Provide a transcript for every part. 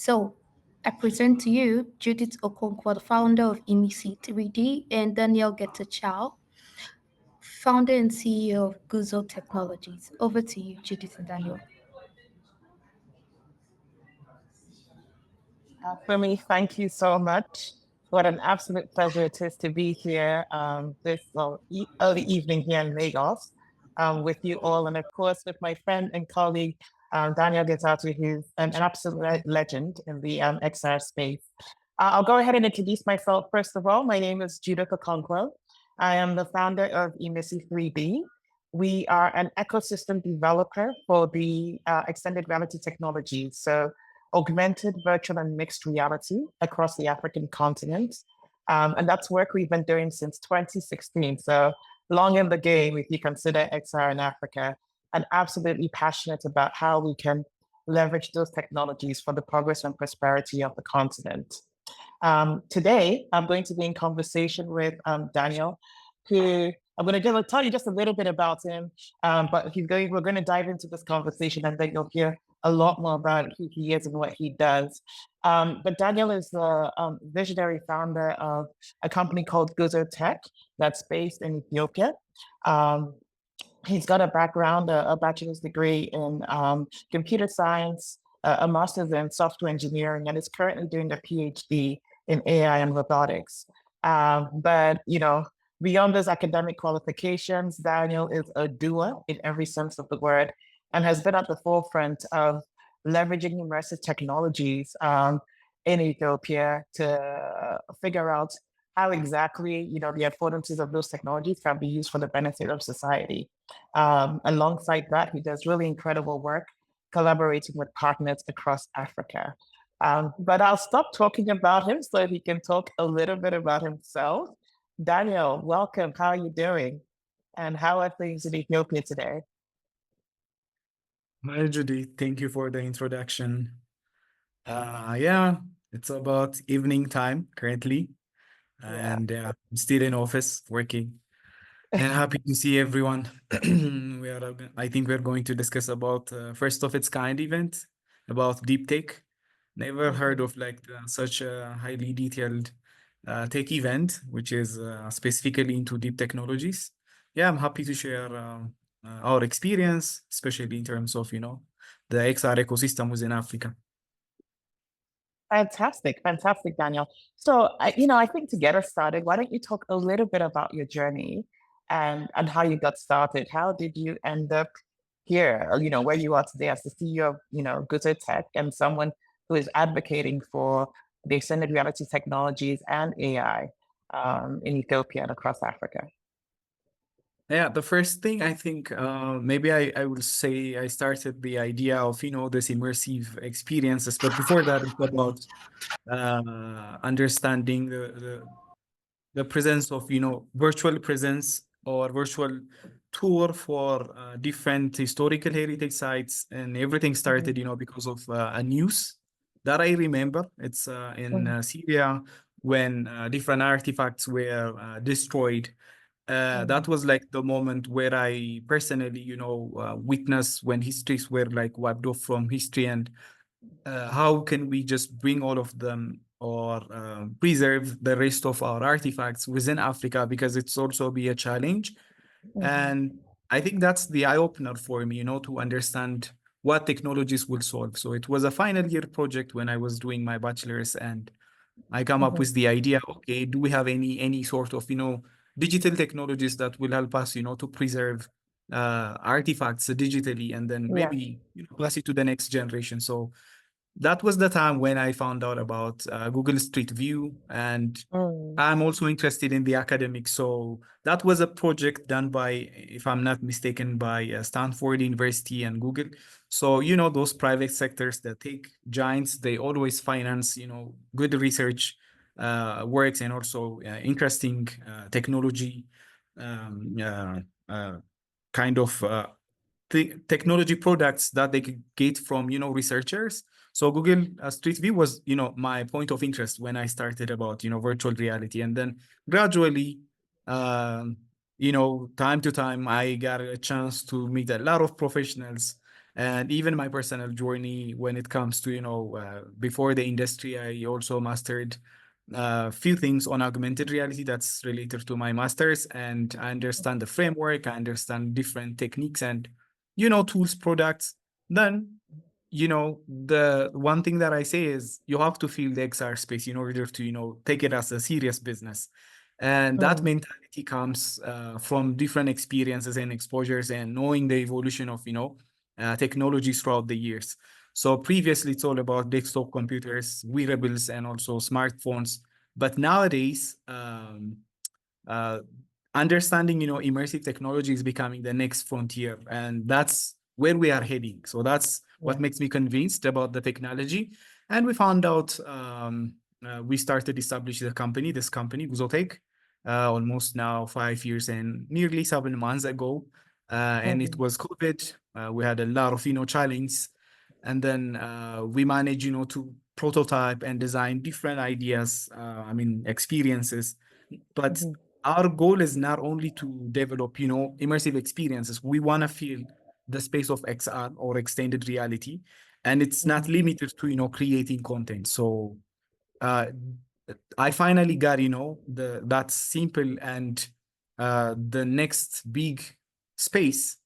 So, I present to you Judith Okonkwo, the founder of Imisi 3D, and Daniel Getachew, founder and CEO of Guzo Technologies. Over to you, Judith and Daniel. For me, thank you so much. What an absolute pleasure it is to be here this early evening here in Lagos with you all, and of course with my friend and colleague Daniel Getachew, who's an absolute legend in the XR space. I'll go ahead and introduce myself. First of all, my name is Judith Okonkwo. I am the founder of Imisi 3D. We are an ecosystem developer for the extended reality technologies. So augmented, virtual, and mixed reality across the African continent. And that's work we've been doing since 2016. So long in the game, if you consider XR in Africa, and absolutely passionate about how we can leverage those technologies for the progress and prosperity of the continent. Today, I'm going to be in conversation with Daniel, who I'm going to tell you just a little bit about him, but we're going to dive into this conversation, and then you'll hear a lot more about who he is and what he does. But Daniel is the visionary founder of a company called Guzo Tech that's based in Ethiopia. He's got a background, a bachelor's degree in computer science, a master's in software engineering, and is currently doing a PhD in AI and robotics. But, beyond those academic qualifications, Daniel is a doer in every sense of the word, and has been at the forefront of leveraging immersive technologies in Ethiopia to figure out how exactly, the affordances of those technologies can be used for the benefit of society. Alongside that, he does really incredible work collaborating with partners across Africa. But I'll stop talking about him so he can talk a little bit about himself. Daniel, welcome. How are you doing? And how are things in Ethiopia today? Hi, Judy. Thank you for the introduction. Yeah, it's about evening time currently, and I'm still in office working. And happy to see everyone. I think we're going to discuss about first of its kind event about deep tech. Never heard of such a highly detailed tech event, which is specifically into deep technologies. Yeah, I'm happy to share our experience, especially in terms of, the XR ecosystem within Africa. Fantastic, Daniel. So, I think to get us started, why don't you talk a little bit about your journey and how you got started? How did you end up here, where you are today as the CEO of, Guzo Tech, and someone who is advocating for the extended reality technologies and AI in Ethiopia and across Africa? Yeah, the first thing I think maybe I will say I started the idea of, this immersive experiences. But before that, it's about understanding the presence of, virtual presence or virtual tour for different historical heritage sites. And everything started, because of a news that I remember. It's in Syria when different artifacts were destroyed. That was like the moment where I personally, witnessed when histories were like wiped off from history, and how can we just bring all of them or preserve the rest of our artifacts within Africa, because it's also be a challenge. And I think that's the eye-opener for me, to understand what technologies will solve. So it was a final year project when I was doing my bachelor's, and I come up with the idea, okay, do we have any sort of, digital technologies that will help us, to preserve artifacts digitally, and then maybe pass it to the next generation. So that was the time when I found out about Google Street View, and I'm also interested in the academics. So that was a project done by, if I'm not mistaken, by Stanford University and Google. So, those private sectors, that tech giants, they always finance, good research works, and also interesting technology kind of technology products that they could get from, Mm-hmm. researchers. So Google Street View was, my point of interest when I started about, virtual reality. And then gradually, time to time, I got a chance to meet a lot of professionals And even my personal journey when it comes to, before the industry, I also mastered a few things on augmented reality that's related to my master's. And I understand the framework, I understand different techniques and, tools, products. Then, the one thing that I say is you have to feel the XR space in order to, take it as a serious business. And that mentality comes from different experiences and exposures and knowing the evolution of, technologies throughout the years. So previously, it's all about desktop computers, wearables, and also smartphones. But nowadays, uh, understanding, immersive technology is becoming the next frontier, and that's where we are heading. So that's what makes me convinced about the technology. And we found out, we started establishing this company, Guzotech, almost now 5 years and nearly 7 months ago. And it was COVID. We had a lot of, challenges. And then we managed, to prototype and design different ideas, experiences. But our goal is not only to develop, immersive experiences. We want to feel the space of XR or extended reality. And it's not limited to, creating content. So uh, I finally got, that simple and the next big space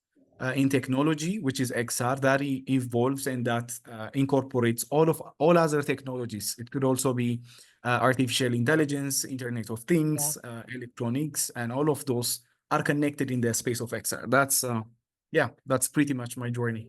in technology, which is XR, that evolves and that incorporates all other technologies. It could also be artificial intelligence, Internet of Things, electronics, and all of those are connected in the space of XR. That's pretty much my journey.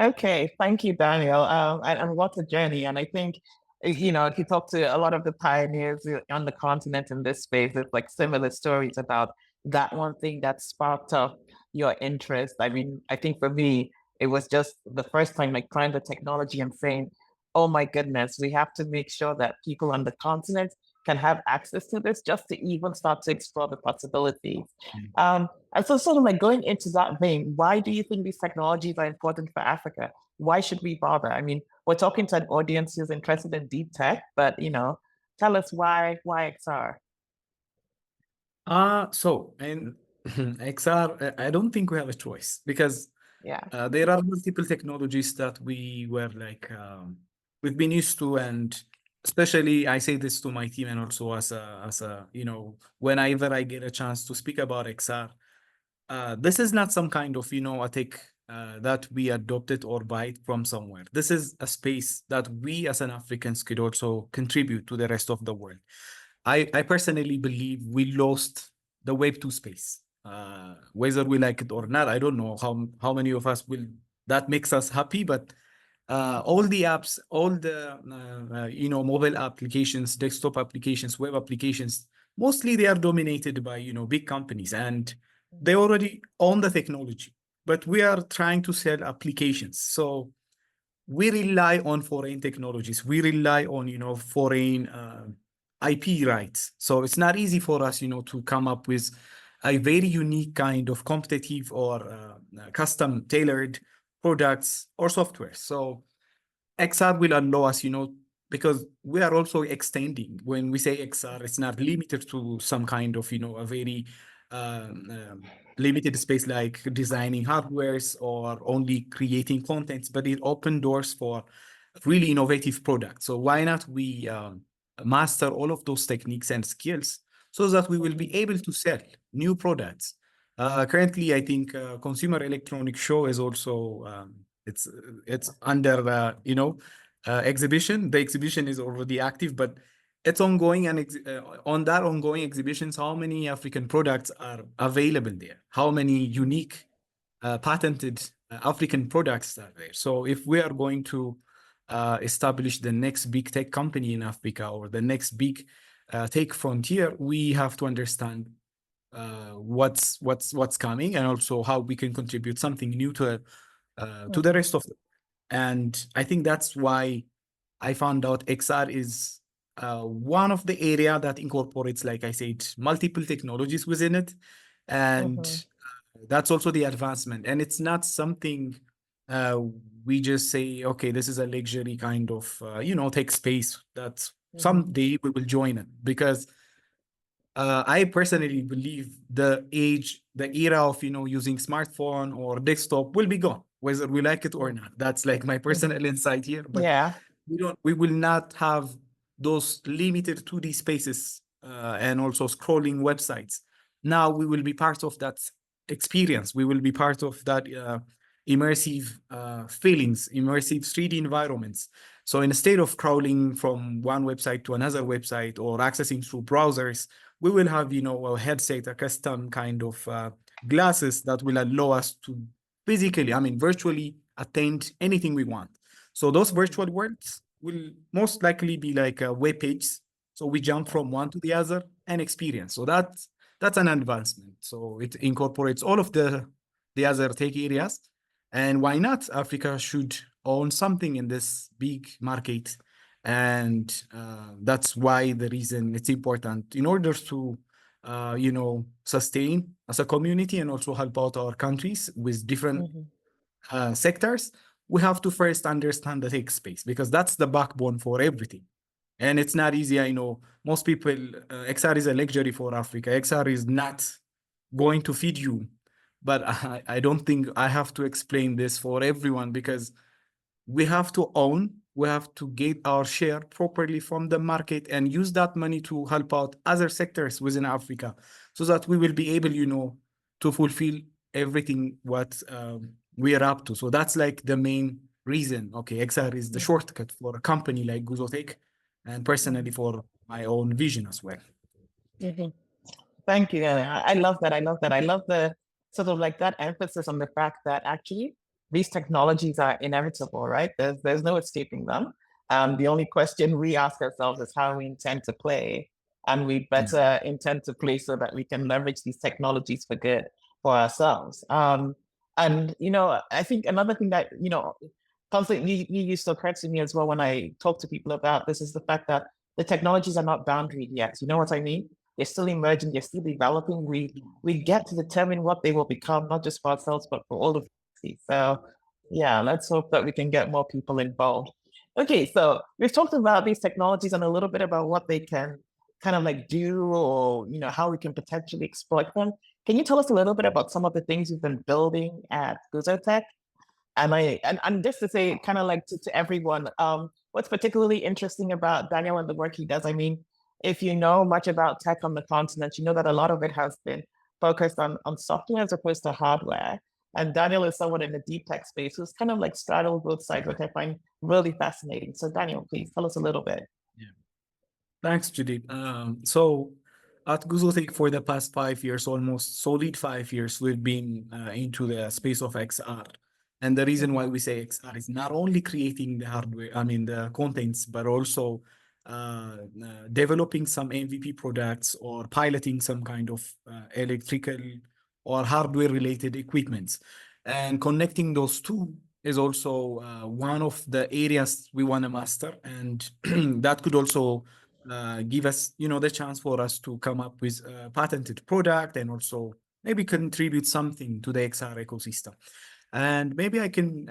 Okay, thank you, Daniel. And what a journey. And I think, if you talk to a lot of the pioneers on the continent in this space, it's like similar stories about that one thing that sparked off your interest. I mean, I think for me, it was just the first time like trying the technology and saying, oh my goodness, we have to make sure that people on the continent can have access to this just to even start to explore the possibilities. And so sort of like going into that vein, why do you think these technologies are important for Africa? Why should we bother? I mean, we're talking to an audience who's interested in deep tech, but tell us why XR? So in XR, I don't think we have a choice because Yeah. there are multiple technologies that we've been used to, and especially I say this to my team and also as a whenever I get a chance to speak about XR, this is not some kind of a tech that we adopted or buy it from somewhere. This is a space that we as an Africans could also contribute to the rest of the world. I personally believe we lost the Web 2 space. Whether we like it or not, I don't know how many of us will that makes us happy, but all the apps, all the mobile applications, desktop applications, web applications, mostly they are dominated by big companies, and they already own the technology. But we are trying to sell applications, so we rely on foreign technologies. We rely on foreign IP rights. So it's not easy for us to come up with a very unique kind of competitive or custom tailored products or software. So XR will allow us, because we are also extending. When we say XR, it's not limited to some kind of, a very limited space like designing hardwares or only creating contents, but it opens doors for really innovative products. So why not we master all of those techniques and skills so that we will be able to sell new products. Currently, I think Consumer Electronic Show is also it's under exhibition. The exhibition is already active, but it's ongoing, and on that ongoing exhibitions, how many African products are available there? How many unique patented African products are there? So if we are going to establish the next big tech company in Africa or the next big tech frontier, we have to understand what's coming and also how we can contribute something new to the rest of them. And I think that's why I found out XR is one of the area that incorporates, like I said, multiple technologies within it. And that's also the advancement. And it's not something we just say, okay, this is a luxury kind of, tech space that someday we will join it. Because I personally believe the era of, using smartphone or desktop will be gone, whether we like it or not. That's like my personal insight here. But Yeah. we will not have those limited 2D spaces and also scrolling websites. Now we will be part of that experience. We will be part of that immersive feelings, immersive 3D environments. So instead of crawling from one website to another website or accessing through browsers, we will have, a headset, a custom kind of glasses that will allow us to physically, virtually attain anything we want. So those virtual worlds will most likely be like a web page. So we jump from one to the other and experience. So that's an advancement. So it incorporates all of the other tech areas. And why not? Africa should own something in this big market. And that's why the reason it's important in order to, sustain as a community and also help out our countries with different sectors. We have to first understand the tech space because that's the backbone for everything. And it's not easy. I know most people, XR is a luxury for Africa. XR is not going to feed you. But I don't think I have to explain this for everyone because we have to get our share properly from the market and use that money to help out other sectors within Africa so that we will be able, to fulfill everything what we are up to. So that's like the main reason. Okay, XR is the shortcut for a company like Guzotech and personally for my own vision as well. Thank you. I love that. I love that. I love the sort of like that emphasis on the fact that actually these technologies are inevitable, right? There's no escaping them. The only question we ask ourselves is how we intend to play, and we better intend to play so that we can leverage these technologies for good for ourselves. And I think another thing that constantly used to occur to me as well when I talk to people about this is the fact that the technologies are not boundaried yet. You know what I mean? They're still emerging, they're still developing. We get to determine what they will become, not just for ourselves, but for all of humanity. So yeah, let's hope that we can get more people involved. Okay, so we've talked about these technologies and a little bit about what they can kind of like do or how we can potentially exploit them. Can you tell us a little bit about some of the things you've been building at Guzotech? And just to say kind of like to everyone, what's particularly interesting about Daniel and the work he does, I mean, if you know much about tech on the continent, you know that a lot of it has been focused on software as opposed to hardware. And Daniel is someone in the deep tech space who's kind of like straddled both sides, which I find really fascinating. So Daniel, please tell us a little bit. Yeah. Thanks, Judith. So at Guzotech for the past 5 years, almost solid 5 years, we've been into the space of XR. And the reason why we say XR is not only creating the hardware, the contents, but also developing some MVP products or piloting some kind of electrical or hardware related equipments. And connecting those two is also one of the areas we want to master. And that could also give us, the chance for us to come up with a patented product and also maybe contribute something to the XR ecosystem. And maybe I can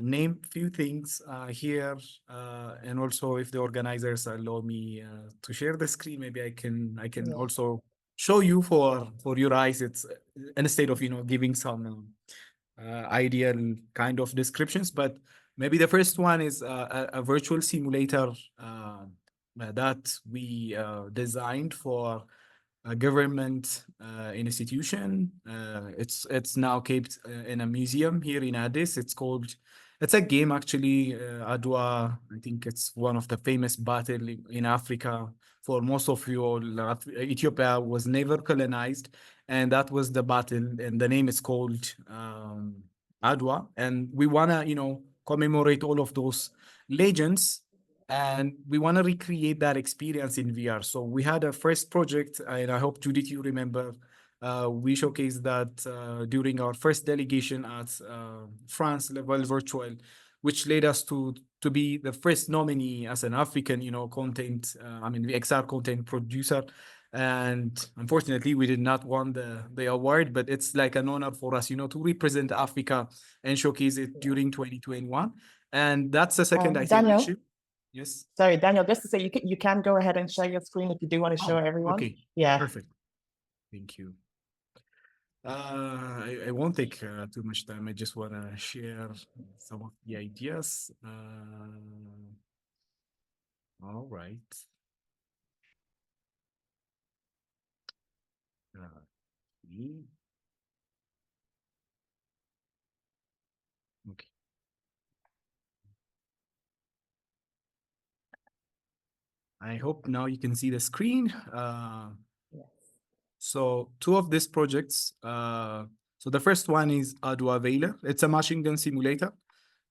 name a few things here. And also if the organizers allow me to share the screen, maybe I can also show you for your eyes. It's instead of, giving some ideal kind of descriptions, but maybe the first one is a virtual simulator that we designed for a government institution. It's now kept in a museum here in Addis. It's a game actually, Adwa. I think it's one of the famous battle in Africa. For most of you all, Ethiopia was never colonized, and that was the battle, and the name is called Adwa. And we wanna, commemorate all of those legends, and we want to recreate that experience in VR. So we had a first project, and I hope, Judith, you remember, we showcased that during our first delegation at France level virtual, which led us to be the first nominee as an African, content, the XR content producer. And unfortunately, we did not won the award, but it's like an honor for us, to represent Africa and showcase it during 2021. And that's the second, I think, Daniel, issue. Yes. Sorry, Daniel, just to say you can go ahead and share your screen if you do want to show everyone. Okay. Yeah. Perfect. Thank you. I won't take too much time. I just want to share some of the ideas. All right. Okay. Okay. I hope now you can see the screen. So two of these projects. So the first one is Adwa Vela. It's a machine gun simulator.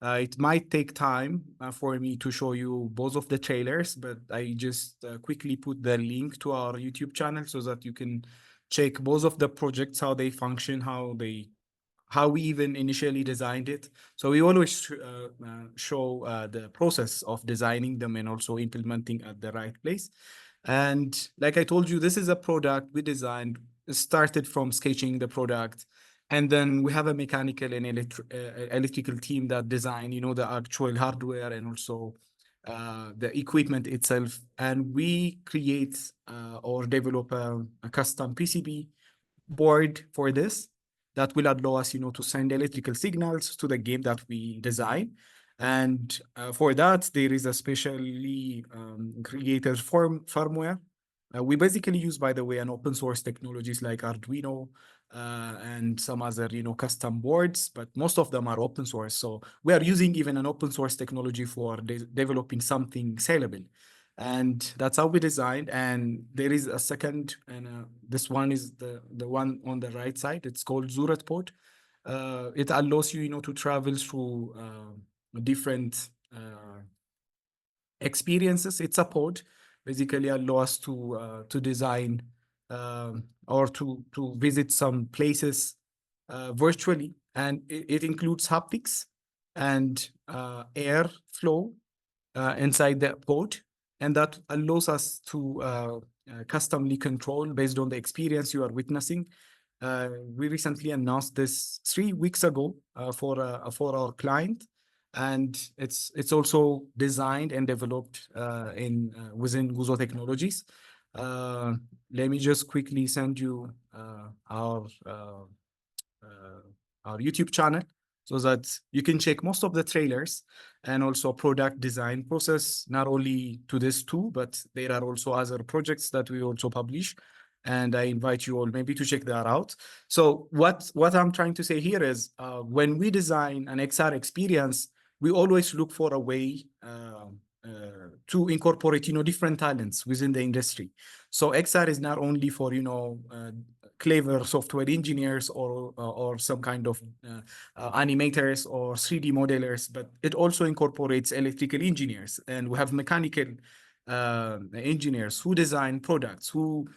It might take time for me to show you both of the trailers, but I just quickly put the link to our YouTube channel so that you can check both of the projects, how they function, how we even initially designed it. So we always show the process of designing them and also implementing at the right place. And like I told you, this is a product we designed, started from sketching the product. And then we have a mechanical and electrical team that design, the actual hardware and also the equipment itself. And we create or develop a custom PCB board for this that will allow us, to send electrical signals to the game that we design. And for that, there is a specially created firmware. We basically use, by the way, an open source technologies like Arduino and some other, custom boards, but most of them are open source. So we are using even an open source technology for developing something sellable. And that's how we designed. And there is a second, and this one is the one on the right side. It's called Zurat Pod. It allows you, to travel through different experiences. It's a pod, basically allow us to design or to visit some places virtually, and it includes haptics and air flow inside the pod, and that allows us to customly control based on the experience you are witnessing. We recently announced this 3 weeks ago for our client, and it's also designed and developed in within Guzo Technologies. Let me just quickly send you our YouTube channel so that you can check most of the trailers and also product design process, not only to this two, but there are also other projects that we also publish. And I invite you all maybe to check that out. So what I'm trying to say here is when we design an XR experience, we always look for a way to incorporate, different talents within the industry. So XR is not only for, clever software engineers or some kind of animators or 3D modelers, but it also incorporates electrical engineers, and we have mechanical engineers who design products, who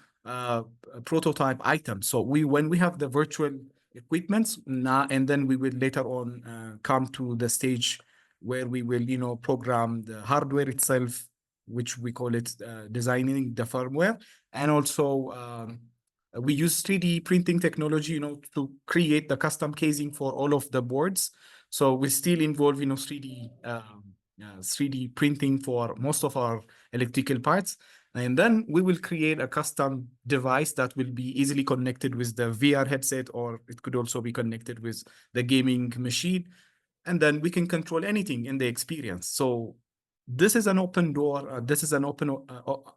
prototype items. So when we have the virtual equipments now, and then we will later on come to the stage where we will, program the hardware itself, which we call it designing the firmware, and also we use 3D printing technology, to create the custom casing for all of the boards. So we still involve, 3D printing for most of our electrical parts. And then we will create a custom device that will be easily connected with the VR headset, or it could also be connected with the gaming machine. And then we can control anything in the experience. So this is an open door. This is an open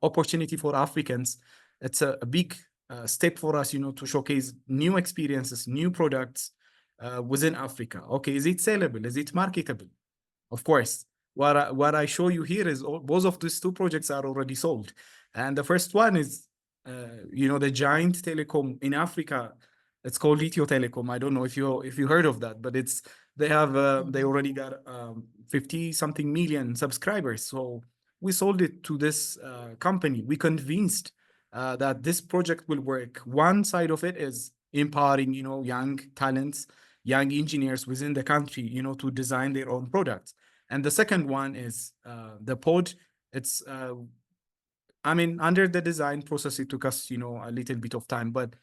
opportunity for Africans. It's a big step for us, to showcase new experiences, new products within Africa. Okay, is it sellable? Is it marketable? Of course. What I show you here is both of these two projects are already sold. And the first one is, the giant telecom in Africa. It's called Ethio Telecom. I don't know if you heard of that, but they already got 50 something million subscribers. So we sold it to this company. We convinced that this project will work. One side of it is empowering, young talents, young engineers within the country, to design their own products. And the second one is the pod. It's, under the design process, it took us, a little bit of time. But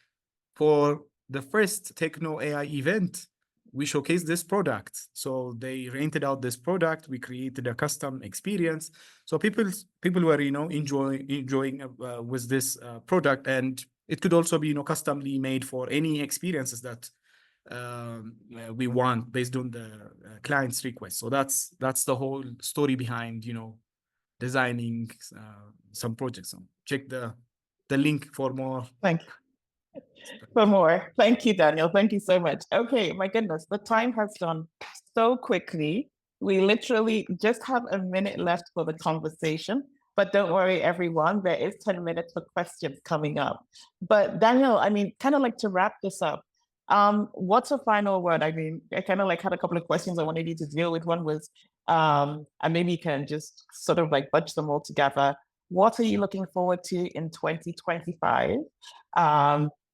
for the first Techno AI event, we showcase this product. So they rented out this product. We created a custom experience. So people were, enjoying with this product, and it could also be, customly made for any experiences that we want based on the client's request. So that's the whole story behind, designing some projects. So check the link for more. Thank you for more. Thank you, Daniel. Thank you so much. Okay, my goodness, the time has gone so quickly. We literally just have a minute left for the conversation. But don't worry, everyone, there is 10 minutes for questions coming up. But Daniel, I mean, kind of like to wrap this up, what's a final word? I mean, I kind of like had a couple of questions I wanted you to deal with. One was, and maybe you can just sort of like bunch them all together. What are you looking forward to in 2025?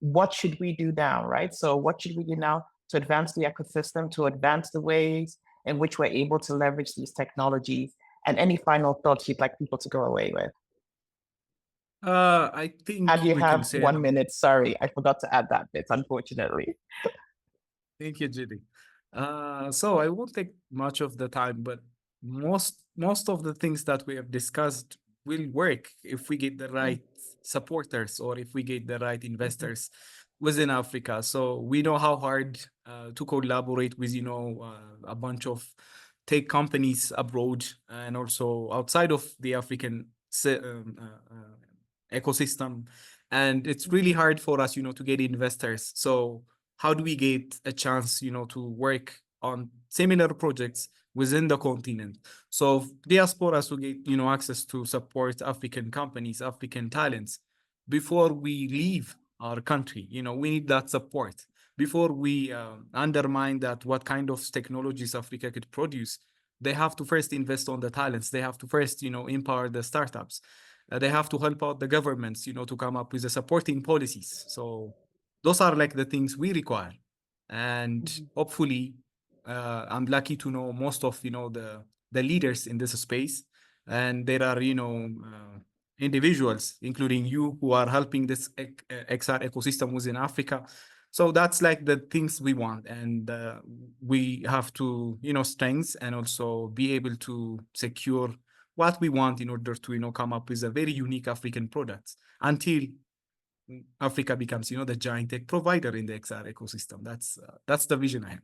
What should we do now, right? So what should we do now to advance the ecosystem, to advance the ways in which we're able to leverage these technologies? And any final thoughts you'd like people to go away with? I think And you we can have say 1 minute. Sorry, I forgot to add that bit, unfortunately. Thank you, Judy. So I won't take much of the time, but most of the things that we have discussed will work if we get the right supporters or if we get the right investors within Africa. So we know how hard to collaborate with, a bunch of tech companies abroad and also outside of the African ecosystem. And it's really hard for us, to get investors. So how do we get a chance, to work on similar projects within the continent? So diasporas will get, access to support African companies, African talents before we leave our country. We need that support before we undermine that what kind of technologies Africa could produce. They have to first invest on the talents. They have to first, empower the startups. They have to help out the governments, to come up with the supporting policies. So those are like the things we require. And hopefully, I'm lucky to know most of, the leaders in this space. And there are, individuals, including you, who are helping this XR ecosystem within Africa. So that's like the things we want. And we have to, strengthen and also be able to secure what we want in order to, come up with a very unique African product until Africa becomes, the giant tech provider in the XR ecosystem. That's the vision I have.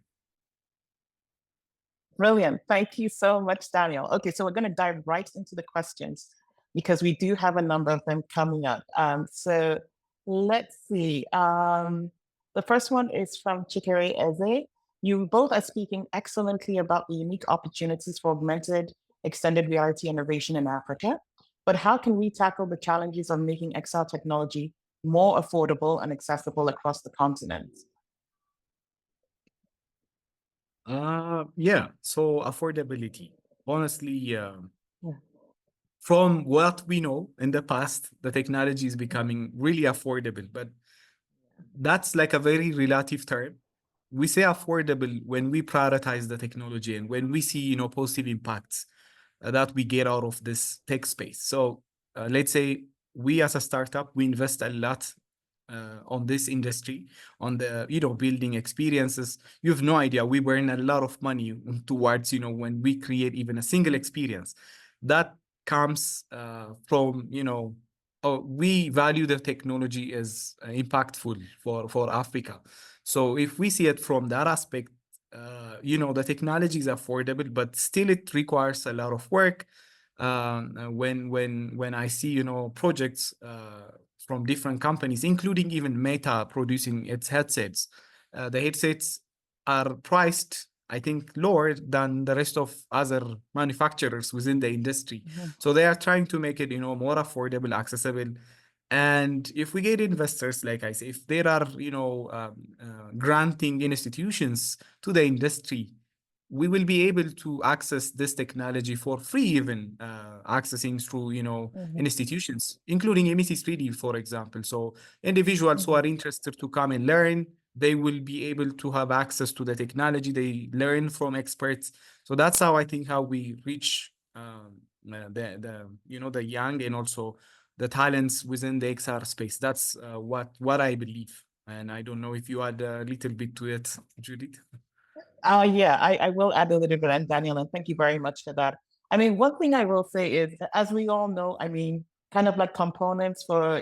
Brilliant. Thank you so much, Daniel. Okay, so we're going to dive right into the questions because we do have a number of them coming up. So let's see. The first one is from Chikere Eze. You both are speaking excellently about the unique opportunities for augmented extended reality innovation in Africa. But how can we tackle the challenges of making XR technology more affordable and accessible across the continent? Yeah. So affordability. Honestly, from what we know in the past, the technology is becoming really affordable, but that's like a very relative term. We say affordable when we prioritize the technology and when we see, positive impacts that we get out of this tech space. So let's say we as a startup, we invest a lot on this industry, on the, building experiences. You have no idea. We burn a lot of money towards, when we create even a single experience. That comes from, we value the technology as impactful for Africa. So if we see it from that aspect, the technology is affordable, but still it requires a lot of work. When I see, projects from different companies, including even Meta producing its headsets, the headsets are priced, I think, lower than the rest of other manufacturers within the industry. So they are trying to make it, more affordable, accessible. And if we get investors, like I say, if there are, granting institutions to the industry, we will be able to access this technology for free, even accessing through, institutions, including Imisi 3D, for example. So individuals who are interested to come and learn, they will be able to have access to the technology. They learn from experts. So that's how I think how we reach the young and also the talents within the XR space. That's what I believe. And I don't know if you add a little bit to it, Judith. Yeah, I will add a little bit, and Daniel, and thank you very much for that. I mean, one thing I will say is, that as we all know, I mean, kind of like components for,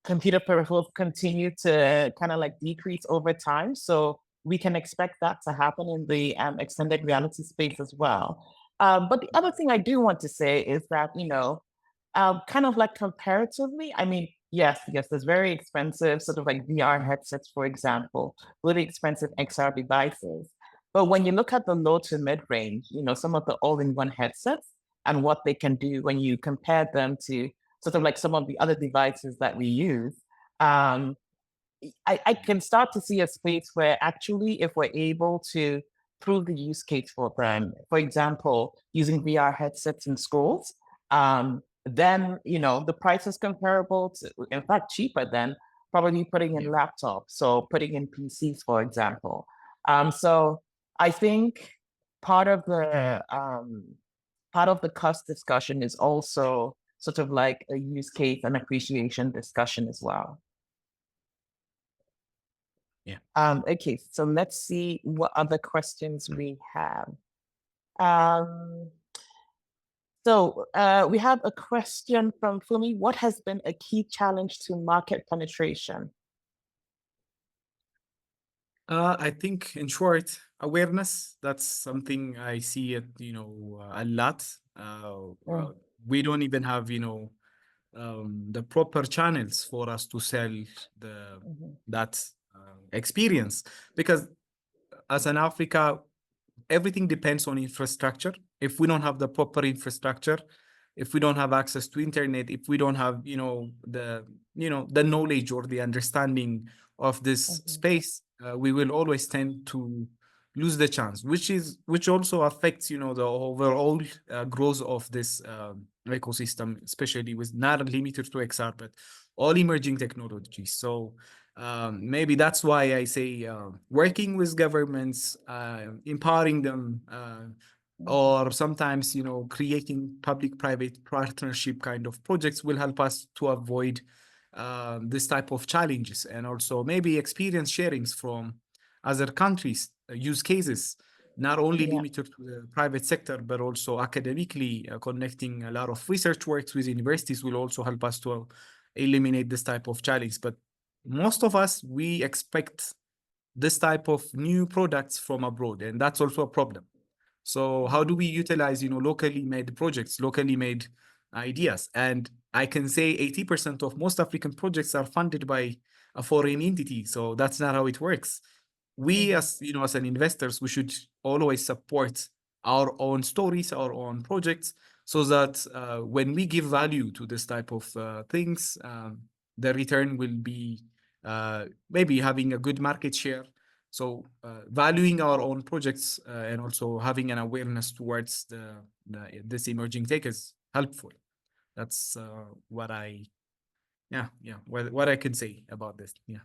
computer peripherals continue to kind of like decrease over time. So we can expect that to happen in the extended reality space as well. But the other thing I do want to say is that, kind of like comparatively, I mean, yes, there's very expensive sort of like VR headsets, for example, really expensive XR devices. But when you look at the low to mid range, some of the all-in-one headsets and what they can do when you compare them to sort of like some of the other devices that we use, um, I can start to see a space where actually, if we're able to prove the use case for them, for example, using VR headsets in schools, then the price is comparable to, in fact, cheaper than probably putting in Yeah. laptops, so putting in PCs, for example. So I think part of the cost discussion is also sort of like a use case and appreciation discussion as well. Yeah. Okay, so let's see what other questions we have. Um, we have a question from Fumi. What has been a key challenge to market penetration? I think, in short, awareness. That's something I see it, a lot. Mm, We don't even have, the proper channels for us to sell the mhm, that experience, because as an Africa, everything depends on infrastructure. If we don't have the proper infrastructure, if we don't have access to internet, if we don't have, the knowledge or the understanding of this mhm, space, we will always tend to lose the chance, which also affects, the overall growth of this ecosystem, especially with not limited to XR, but all emerging technologies. So maybe that's why I say working with governments, empowering them, mhm. or sometimes, creating public-private partnership kind of projects will help us to avoid this type of challenges, and also maybe experience sharings from other countries, use cases, not only Yeah, limited to the private sector, but also academically connecting a lot of research works with universities will also help us to eliminate this type of challenge. But most of us, we expect this type of new products from abroad, and that's also a problem. So how do mhm, we utilize, locally made projects, locally made ideas? And I can say 80% of most African projects are funded by a foreign entity. So that's not how it works. We, mhm, as as an investors, we should always support our own stories, our own projects, so that when we give value to this type of things, the return will be maybe having a good market share. So valuing our own projects and also having an awareness towards this emerging tech is helpful. That's what I what I could say about this. Yeah.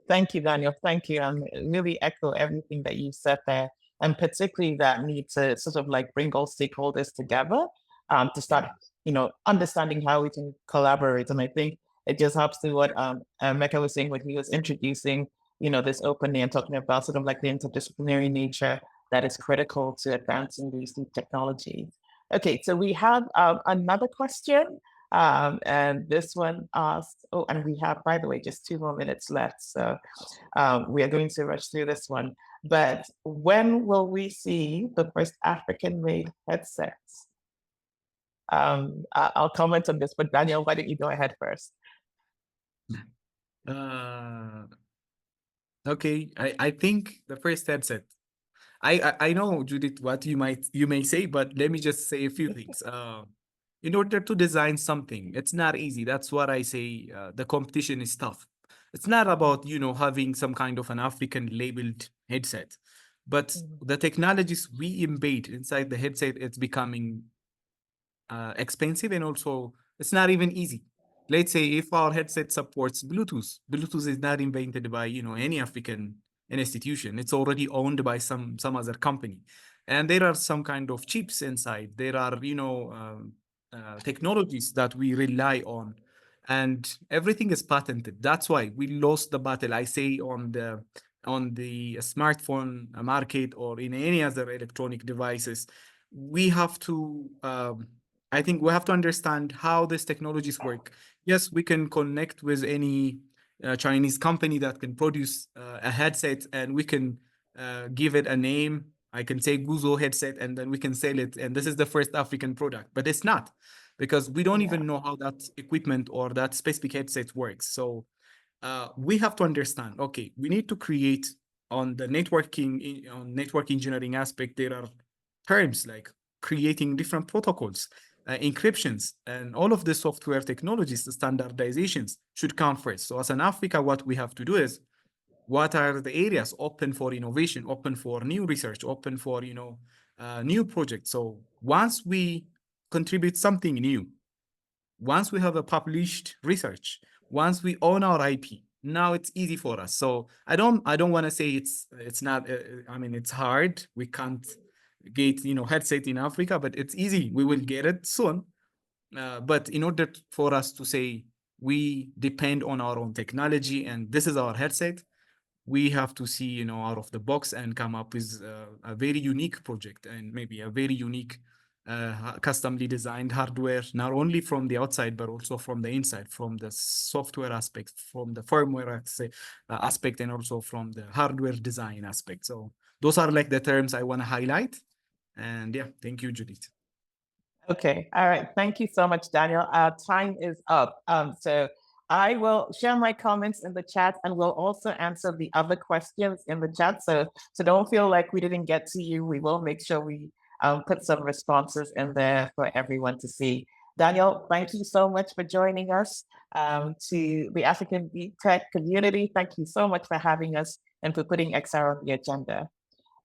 Thank you, Daniel. Thank you. And really echo everything that you said there, and particularly that need to sort of like bring all stakeholders together to start, understanding how we can collaborate. And I think it just helps to what Mecca was saying when he was introducing, this openly and talking about sort of like the interdisciplinary nature that is critical to advancing these new technologies. Okay, so we have another question. And this one asks, oh, and we have, by the way, just 2 more minutes left. So we are going to rush through this one. But when will we see the first African-made headsets? I'll comment on this, but Daniel, why don't you go ahead first? Uh, okay, I think the first headset. I know, Judith, what you may say, but let me just say a few things. In order to design something, it's not easy. That's what I say. The competition is tough. It's not about having some kind of an African labeled headset, but Mhm, the technologies we embed inside the headset, it's becoming expensive, and also it's not even easy. Let's say if our headset supports Bluetooth, Bluetooth is not invented by any African institution. It's already owned by some other company, and there are some kind of chips inside. There are technologies that we rely on, and everything is patented. That's why we lost the battle. I say on the on the smartphone market or in any other electronic devices, we have to, I think we have to understand how these technologies work. Yes, we can connect with any Chinese company that can produce a headset, and we can give it a name. I can say Guzo headset, and then we can sell it. And this is the first African product, but it's not, because we don't even know how that equipment or that specific headset works. So we have to understand, okay, we need to create on the networking, on network engineering aspect, there are terms like creating different protocols, encryptions, and all of the software technologies, the standardizations should come first. So as an Africa, what we have to do is, what are the areas open for innovation, open for new research, open for, new projects? So once we contribute something new, once we have a published research, once we own our IP, now it's easy for us. So I don't want to say it's not. I mean, it's hard. We can't get headset in Africa, but it's easy. We will get it soon. But in order for us to say we depend on our own technology and this is our headset, we have to see out of the box and come up with a very unique project, and maybe a very unique customly designed hardware, not only from the outside but also from the inside, from the software aspect, from the firmware aspect, and also from the hardware design aspect. So those are like the terms I want to highlight. And yeah, thank you, Judith. Okay, all right. Thank you so much, Daniel. Our time is up. So I will share my comments in the chat, and we'll also answer the other questions in the chat. So don't feel like we didn't get to you. We will make sure we put some responses in there for everyone to see. Daniel, thank you so much for joining us. To the African Deep Tech community, thank you so much for having us and for putting XR on the agenda.